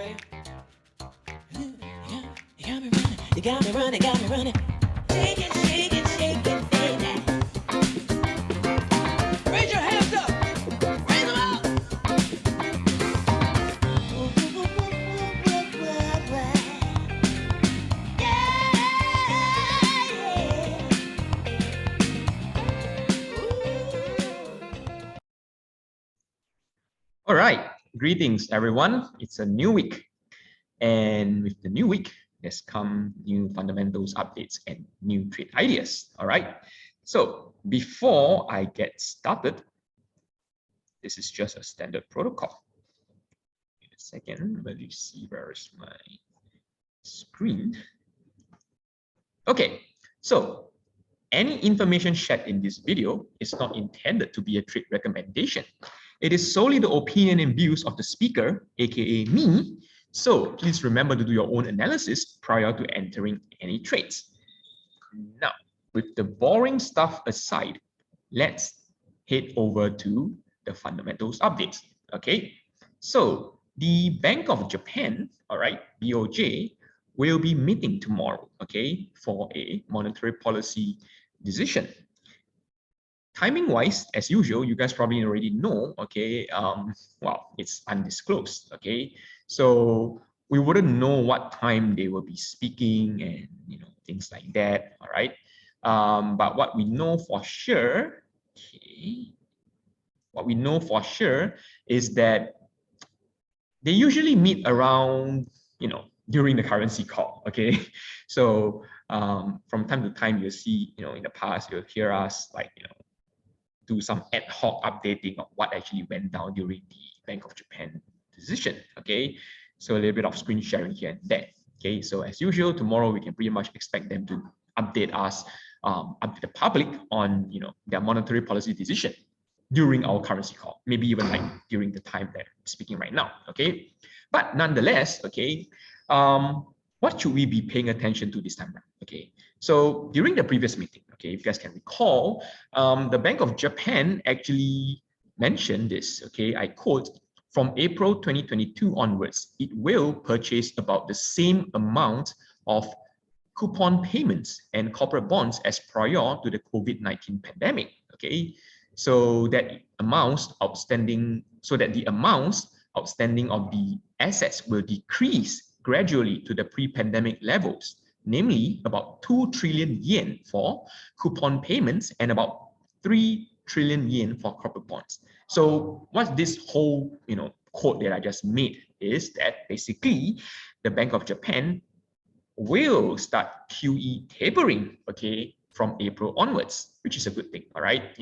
You got me running, got me running. Shake it, shake it, shake it, baby. Raise your hands up, raise them up. All right, greetings everyone. It's a new week, and with the new week, there's come new fundamentals updates and new trade ideas. All right, so before I get started, this is just a standard protocol. In a second, let me see where is my screen. Okay, so any information shared in this video is not intended to be a trade recommendation. It is solely the opinion and views of the speaker, aka me. So please remember to do your own analysis prior to entering any trades. Now, with the boring stuff aside, let's head over to the fundamentals updates. Okay, so the Bank of Japan, all right, BOJ, will be meeting tomorrow, okay, for a monetary policy decision. Timing wise, as usual, you guys probably already know, okay, well, it's undisclosed, okay? So we wouldn't know what time they will be speaking and, things like that, all right? But what we know for sure, okay, what we know for sure is that they usually meet around, during the currency call, okay? So from time to time, you'll see, in the past, you'll hear us like, do some ad hoc updating of what actually went down during the Bank of Japan decision, okay? So a little bit of screen sharing here and there, okay? So as usual, tomorrow we can pretty much expect them to update us, update the public on, their monetary policy decision during our currency call, maybe even like during the time that I'm speaking right now, okay? But nonetheless, okay, what should we be paying attention to this time around? Okay, so during the previous meeting, okay, if you guys can recall, the Bank of Japan actually mentioned this, okay, I quote, from April 2022 onwards, it will purchase about the same amount of coupon payments and corporate bonds as prior to the COVID-19 pandemic, okay? So that the amounts outstanding of the assets will decrease gradually to the pre-pandemic levels, namely about 2 trillion yen for coupon payments and about 3 trillion yen for corporate bonds. So what this whole quote that I just made is that basically the Bank of Japan will start QE tapering, okay, from April onwards, which is a good thing, all right?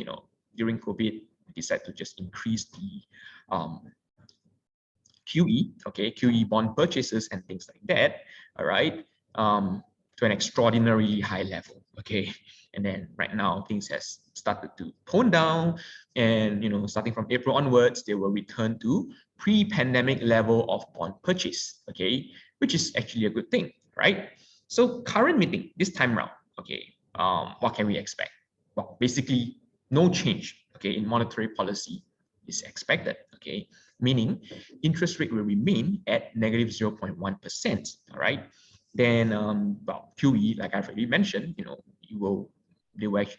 During COVID, we decided to just increase the QE, okay, QE bond purchases and things like that, all right, to an extraordinarily high level, okay? And then right now, things has started to tone down, and starting from April onwards, they will return to pre-pandemic level of bond purchase, okay, which is actually a good thing, right? So current meeting this time round, okay, what can we expect? Well, basically no change, okay, in monetary policy is expected, okay, meaning interest rate will remain at negative 0.1%, all right? Then, well, QE, like I've already mentioned, they will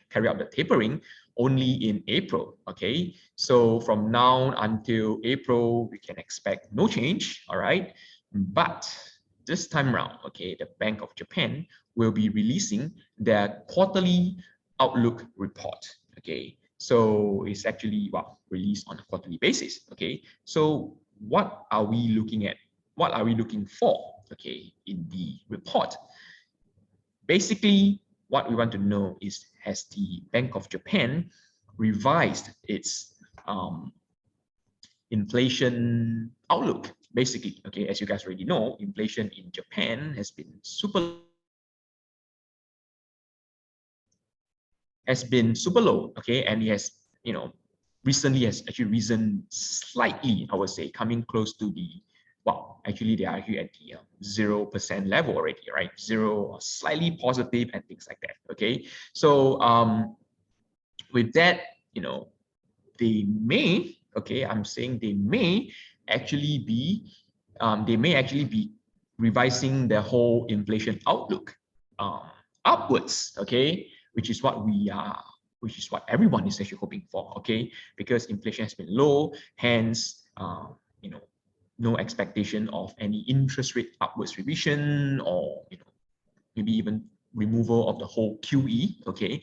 carry out the tapering only in April, okay? So from now until April, we can expect no change, all right? But this time around, okay, the Bank of Japan will be releasing their quarterly outlook report, okay? So it's actually, well, released on a quarterly basis, okay? So what are we looking at? What are we looking for, okay, in the report? Basically, what we want to know is, has the Bank of Japan revised its inflation outlook? Basically, okay, as you guys already know, inflation in Japan has been super low, okay, and it has, recently has actually risen slightly, I would say, coming close to the, well, actually they are here at the 0% level already, right? 0 or slightly positive and things like that, okay? So with that, they may, okay, I'm saying they may actually be they may actually be revising their whole inflation outlook upwards, okay, which is what everyone is actually hoping for, okay, because inflation has been low, hence, you know, no expectation of any interest rate upwards revision, or, you know, maybe even removal of the whole QE, okay,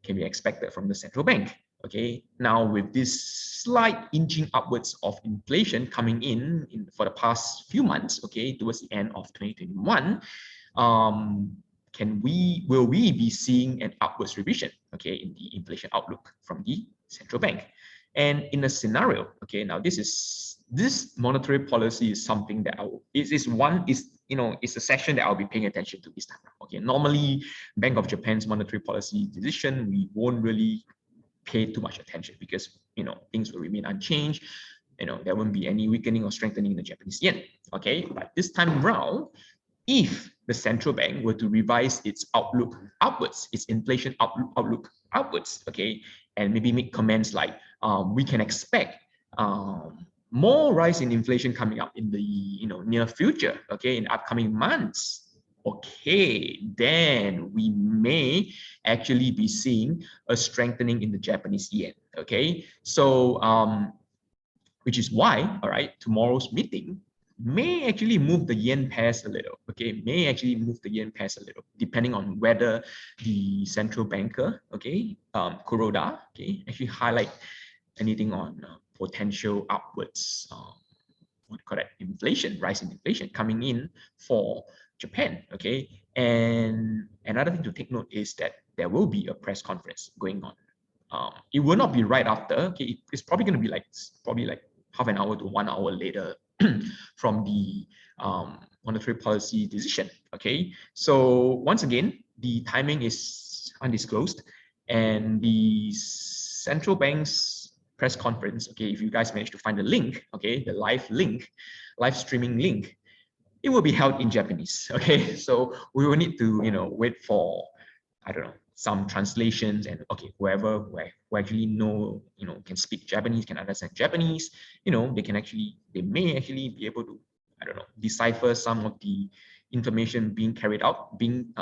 can be expected from the central bank. Okay, now with this slight inching upwards of inflation coming in for the past few months, okay, towards the end of 2021, will we be seeing an upwards revision, okay, in the inflation outlook from the central bank? And in a scenario, okay, now this monetary policy is something that it's a session that I'll be paying attention to this time. Okay, normally Bank of Japan's monetary policy decision, we won't really pay too much attention because, you know, things will remain unchanged. You know, there won't be any weakening or strengthening in the Japanese yen. Okay, but this time around, if the central bank were to revise its outlook upwards, its inflation outlook upwards, okay, and maybe make comments like, we can expect more rise in inflation coming up in the near future, okay, in upcoming months, okay, then we may actually be seeing a strengthening in the Japanese yen, okay? So, which is why, all right, tomorrow's meeting may actually move the yen pairs a little, okay, may actually move the yen pairs a little, depending on whether the central banker, okay, Kuroda, okay, actually highlight anything on potential upwards, what do you call that, inflation, rise in inflation coming in for Japan, okay? And another thing to take note is that there will be a press conference going on. It will not be right after, okay? It's probably going to be like half an hour to 1 hour later from the monetary policy decision, okay? So once again, the timing is undisclosed, and the central bank's press conference, okay, if you guys manage to find the link, okay, the live streaming link, it will be held in Japanese, okay? So we will need to, wait for, I don't know, some translations, and okay, whoever who actually can speak Japanese, can understand Japanese, they may actually be able to, I don't know, decipher some of the information being carried out, being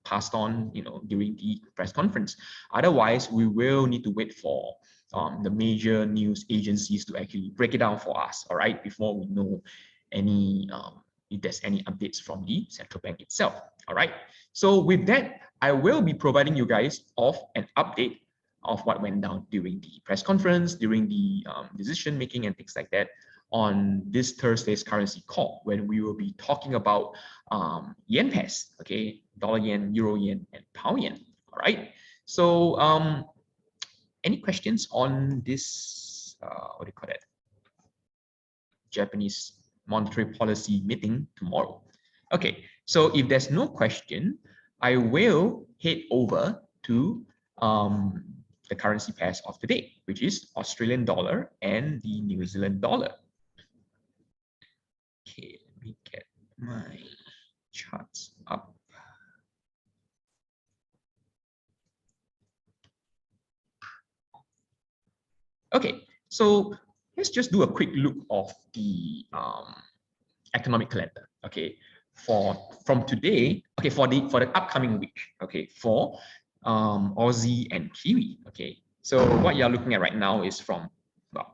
passed on, during the press conference. Otherwise, we will need to wait for the major news agencies to actually break it down for us, all right, before we know any if there's any updates from the central bank itself. All right. So with that, I will be providing you guys an update of what went down during the press conference, during the decision making and things like that on this Thursday's currency call, when we will be talking about yen pairs, okay, dollar yen, euro yen, and pound yen. All right. So any questions on this? What do you call that? Japanese monetary policy meeting tomorrow. Okay, so if there's no question, I will head over to the currency pairs of the day, which is Australian dollar and the New Zealand dollar. Okay, let me get my charts up. Okay, so let's just do a quick look of the economic calendar. Okay, from today. Okay, for the upcoming week. Okay, for Aussie and Kiwi. Okay, so what you're looking at right now is from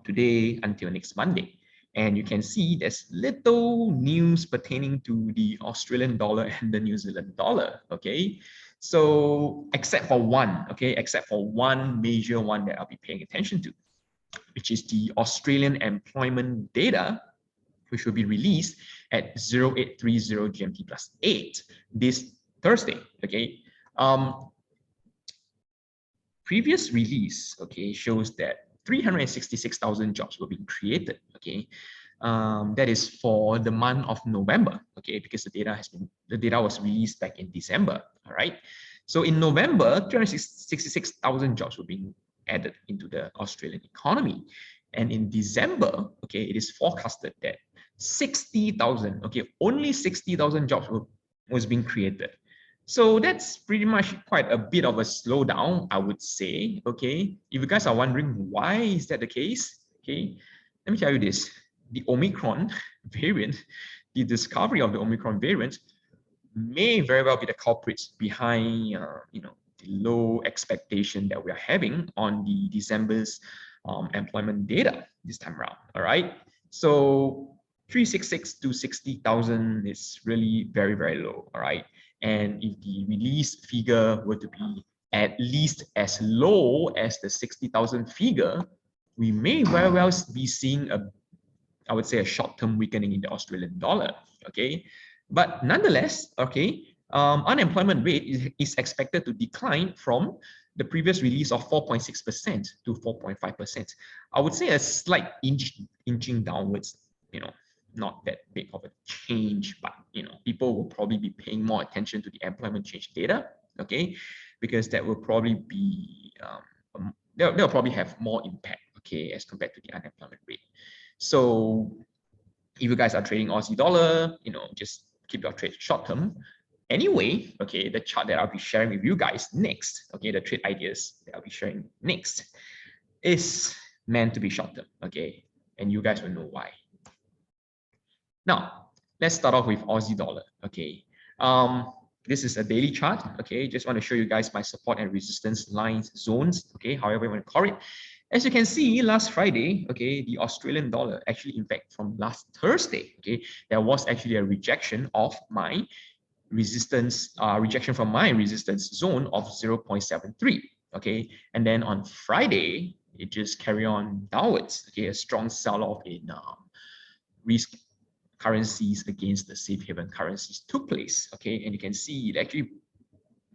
today until next Monday, and you can see there's little news pertaining to the Australian dollar and the New Zealand dollar. Okay, so except for one major one that I'll be paying attention to, which is the Australian employment data, which will be released at 0830 GMT plus 8 this Thursday. Okay. Previous release, okay, shows that 366,000 jobs were being created. Okay. That is for the month of November. Okay, because the data was released back in December. All right. So in November, 366,000 jobs were being added into the Australian economy. And in December, okay, it is forecasted that 60,000, okay, only 60,000 jobs was being created. So that's pretty much quite a bit of a slowdown, I would say. Okay, if you guys are wondering why is that the case, okay, let me tell you this: the Omicron variant, the discovery of the Omicron variant may very well be the culprits behind, the low expectation that we are having on the December's employment data this time around. All right, so 366 to 60,000 is really very, very low. All right, and if the released figure were to be at least as low as the 60,000 figure, we may very well be seeing I would say, a short-term weakening in the Australian dollar. Okay, but nonetheless, okay, unemployment rate is expected to decline from the previous release of 4.6% to 4.5%. I would say a slight inching downwards. Not that big of a change, but people will probably be paying more attention to the employment change data. Okay, because that will probably be they'll probably have more impact. Okay, as compared to the unemployment rate. So if you guys are trading Aussie dollar, just keep your trade short term. Anyway, okay, the chart that I'll be sharing with you guys next, okay, the trade ideas that I'll be sharing next is meant to be short term, okay, and you guys will know why. Now, let's start off with Aussie dollar, okay. This is a daily chart, okay. Just want to show you guys my support and resistance lines, zones, okay, however you want to call it. As you can see, last Friday, okay, the Australian dollar actually, in fact, from last Thursday, okay, there was actually a rejection of my resistance, rejection from my resistance zone of 0.73, okay, and then on Friday, it just carried on downwards, okay, a strong sell-off in risk currencies against the safe haven currencies took place, okay, and you can see it actually,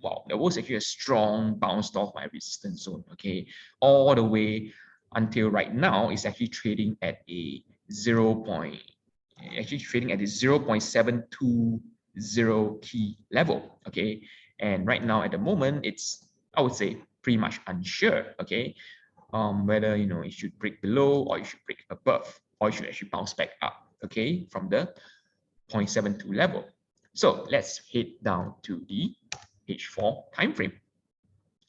wow, there was actually a strong bounce off my resistance zone, okay, all the way until right now. It's actually trading at a 0.720 key level, okay, and right now at the moment it's, I would say, pretty much unsure, okay, whether it should break below or it should break above or it should actually bounce back up, okay, from the 0.72 level. So let's head down to the H4 time frame.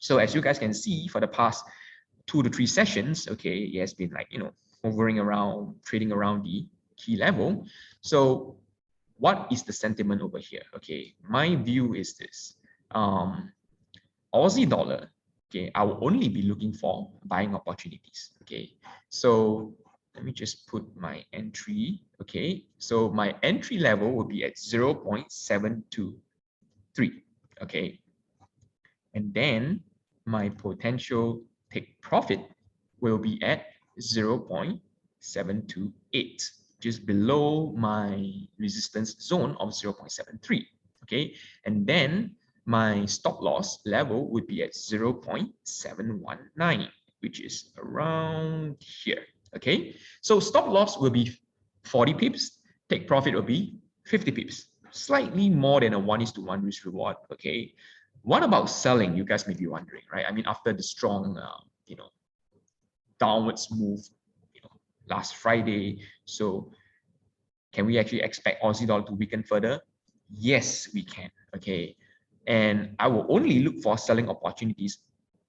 So as you guys can see, for the past 2 to 3 sessions, okay, it has been like hovering around, trading around the key level. So what is the sentiment over here? Okay, my view is this: Aussie dollar, okay, I will only be looking for buying opportunities. Okay, so let me just put my entry. Okay, so my entry level will be at 0.723. Okay, and then my potential take profit will be at 0.728, just below my resistance zone of 0.73. Okay, and then my stop loss level would be at 0.719, which is around here. Okay, so stop loss will be 40 pips, take profit will be 50 pips, slightly more than a 1:1 risk reward. Okay, what about selling? You guys may be wondering, right? I mean, after the strong, downwards move, last Friday, so can we actually expect Aussie dollar to weaken further? Yes, we can. Okay, and I will only look for selling opportunities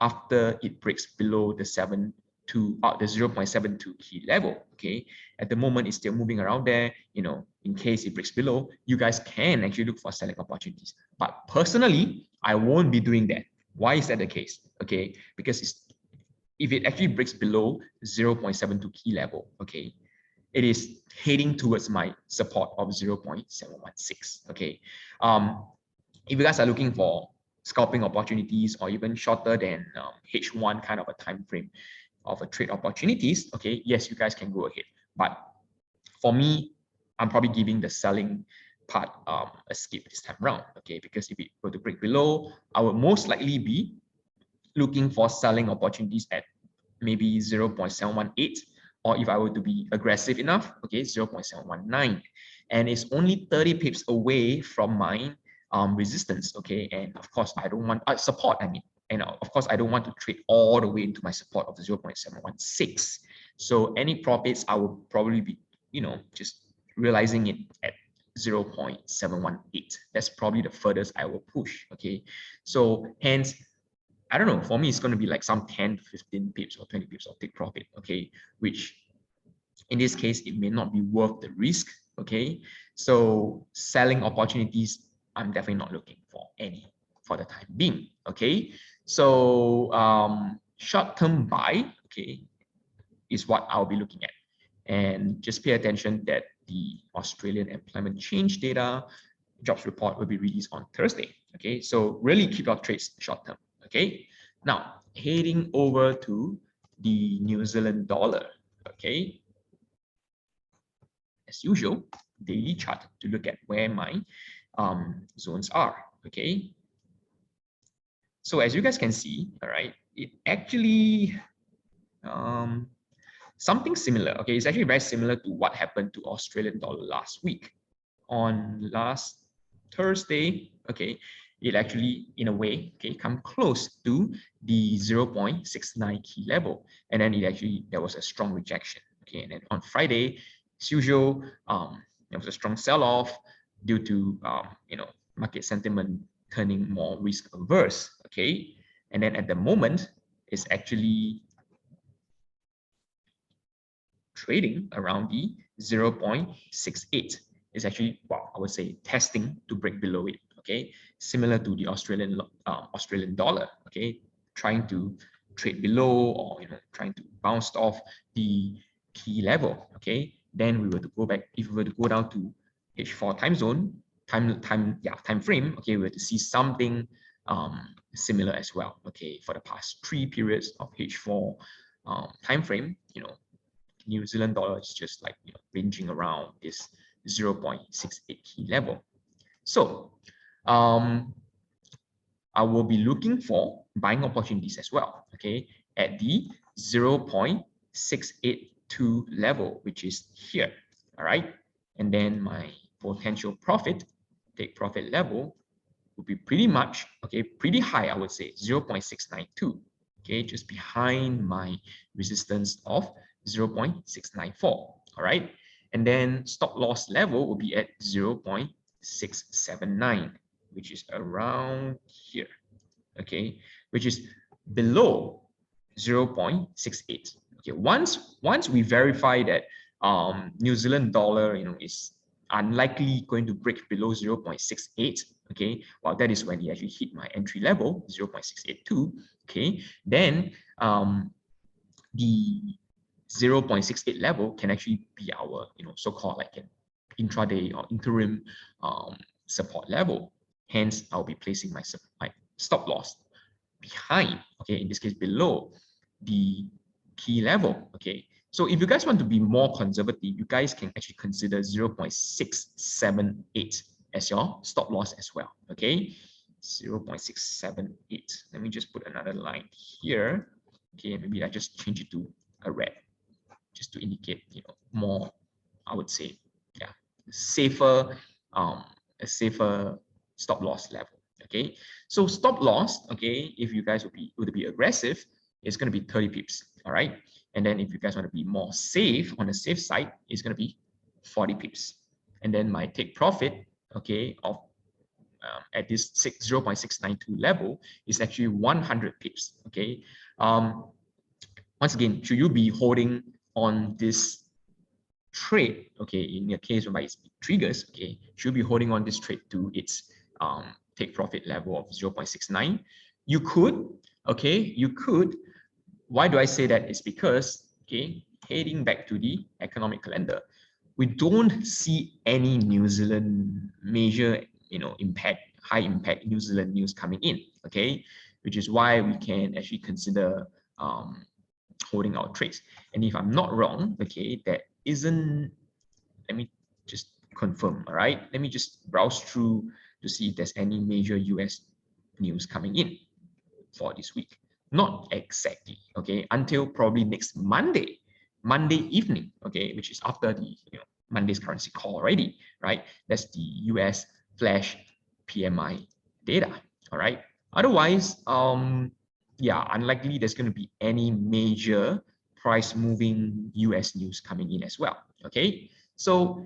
after it breaks below the 0.72 key level. Okay, at the moment it's still moving around there. In case it breaks below, you guys can actually look for selling opportunities. But personally, I won't be doing that. Why is that the case? Okay, because if it actually breaks below 0.72 key level, okay, it is heading towards my support of 0.716. Okay, if you guys are looking for scalping opportunities or even shorter than H1 kind of a time frame of a trade opportunities, okay, yes, you guys can go ahead. But for me, I'm probably giving the selling part a skip this time around, okay, because if it were to break below, I will most likely be looking for selling opportunities at maybe 0.718, or if I were to be aggressive enough, okay, 0.719, and it's only 30 pips away from my resistance, okay, and of course I don't want support, I mean, and of course I don't want to trade all the way into my support of 0.716. So any profits I will probably be, just realizing it at 0.718. That's probably the furthest I will push, okay. So hence, I don't know, for me, it's going to be like some 10 to 15 pips or 20 pips of take profit, okay, which in this case, it may not be worth the risk, Okay, so selling opportunities, I'm definitely not looking for any for the time being. Okay, so short-term buy, okay, is what I'll be looking at. And just pay attention that the Australian employment change data jobs report will be released on Thursday. Okay, so really keep your trades short term. Okay, now heading over to the New Zealand dollar. Okay, as usual, daily chart to look at where my zones are. Okay, so as you guys can see, all right, it actually something similar. Okay, it's actually very similar to what happened to Australian dollar last week. On last Thursday, okay, it actually, in a way, okay, come close to the 0.69 key level. And then it actually, there was a strong rejection. Okay, and then on Friday, as usual, there was a strong sell-off due to, market sentiment turning more risk averse. Okay, and then at the moment, it's actually trading around the 0.68. It's actually, well, I would say testing to break below it. Okay, similar to the Australian dollar. Okay, trying to trade below, or trying to bounce off the key level. Okay, then we were to go back. If we were to go down to H4 time zone, time frame. Okay, we were to see something similar as well. Okay, for the past 3 periods of H4 time frame, New Zealand dollar is just like ranging around this 0.68 key level. So I will be looking for buying opportunities as well, okay, at the 0.682 level, which is here, all right? And then my potential profit, take profit level would be pretty much, okay, pretty high, I would say, 0.692, okay, just behind my resistance of 0.694, all right? And then stop loss level will be at 0.679, which is around here, okay, which is below 0.68. Okay, once we verify that New Zealand dollar, is unlikely going to break below 0.68, okay, well, that is when it actually hit my entry level, 0.682, okay, then the 0.68 level can actually be our, so-called like an intraday or interim support level. Hence, I'll be placing my stop loss behind, okay, in this case below the key level, okay. So if you guys want to be more conservative, you guys can actually consider 0.678 as your stop loss as well, okay. 0.678. Let me just put another line here. Okay, maybe I just change it to a red, just to indicate, more, I would say, yeah, safer, a safer stop loss level. Okay, so stop loss, okay, if you guys would be aggressive, it's going to be 30 pips, all right. And then if you guys want to be more safe, on the safe side, it's going to be 40 pips. And then my take profit, okay, of at this 0.692 level is actually 100 pips. Okay. Once again, should you be holding on this trade? Okay, in your case whereby it triggers, okay, should you be holding on this trade to its take profit level of 0.69? You could, okay, you could. Why do I say that? It's because, okay, heading back to the economic calendar, we don't see any New Zealand major, high impact New Zealand news coming in, okay, which is why we can actually consider holding our trades. And if I'm not wrong, okay, that isn't, let me just confirm, all right, let me just browse through to see if there's any major US news coming in for this week. Not exactly, okay, until probably next Monday evening, okay, which is after the Monday's currency call already, right? That's the US flash PMI data, all right? Otherwise, yeah, unlikely there's going to be any major price moving US news coming in as well, okay? So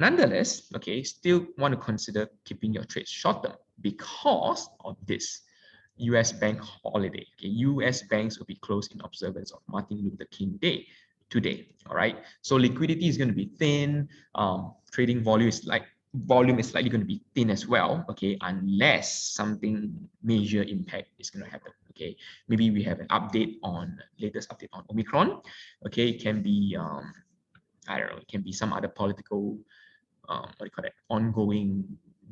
nonetheless, okay, still want to consider keeping your trades short term because of this US bank holiday. Okay, US banks will be closed in observance of Martin Luther King Day, today. All right. So liquidity is going to be thin. Trading volume is likely going to be thin as well. Okay, unless something major impact is going to happen. Okay, maybe we have an latest update on Omicron. Okay, it can be I don't know. It can be some other political what do you call that, ongoing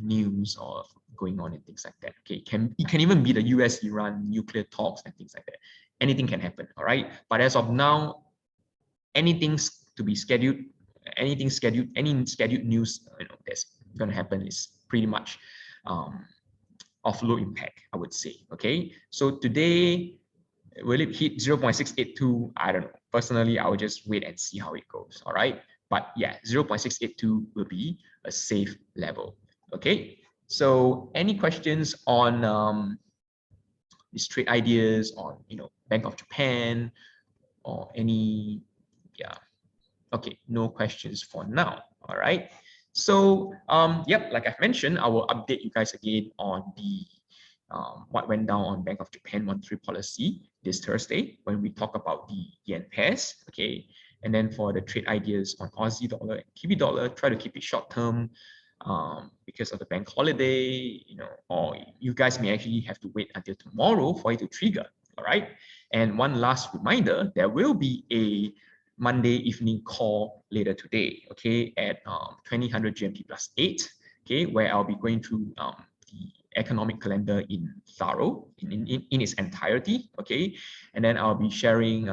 news or going on and things like that. Okay, it can even be the US-Iran nuclear talks and things like that. Anything can happen. All right. But as of now, anything's to be scheduled, any scheduled news that's going to happen is pretty much of low impact, I would say. Okay, so today, will it hit 0.682? I don't know. Personally, I will just wait and see how it goes. All right, but yeah, 0.682 will be a safe level. Okay, so any questions on these trade ideas on Bank of Japan or any, yeah, okay, no questions for now. All right. So yep, like I've mentioned, I will update you guys again on the what went down on Bank of Japan monetary policy this Thursday when we talk about the yen pairs. Okay. And then for the trade ideas on Aussie dollar and Kiwi dollar, try to keep it short term because of the bank holiday, or you guys may actually have to wait until tomorrow for it to trigger. All right. And one last reminder, there will be a Monday evening call later today, okay, at 2000 GMT plus 8, okay, where I'll be going through the economic calendar in its entirety, okay, and then I'll be sharing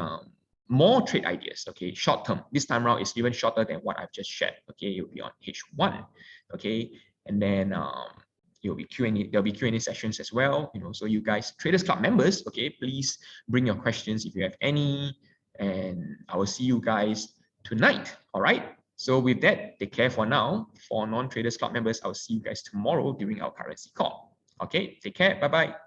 more trade ideas, okay, short term. This time around is even shorter than what I've just shared, okay. It'll be on H1, okay, and then it'll be Q&A. There'll be Q&A sessions as well, so you guys, Traders Club members, okay, please bring your questions if you have any, and I will see you guys tonight. All right. So with that, take care for now. For non-Traders Club members, I'll see you guys tomorrow during our currency call. Okay. Take care. Bye-bye.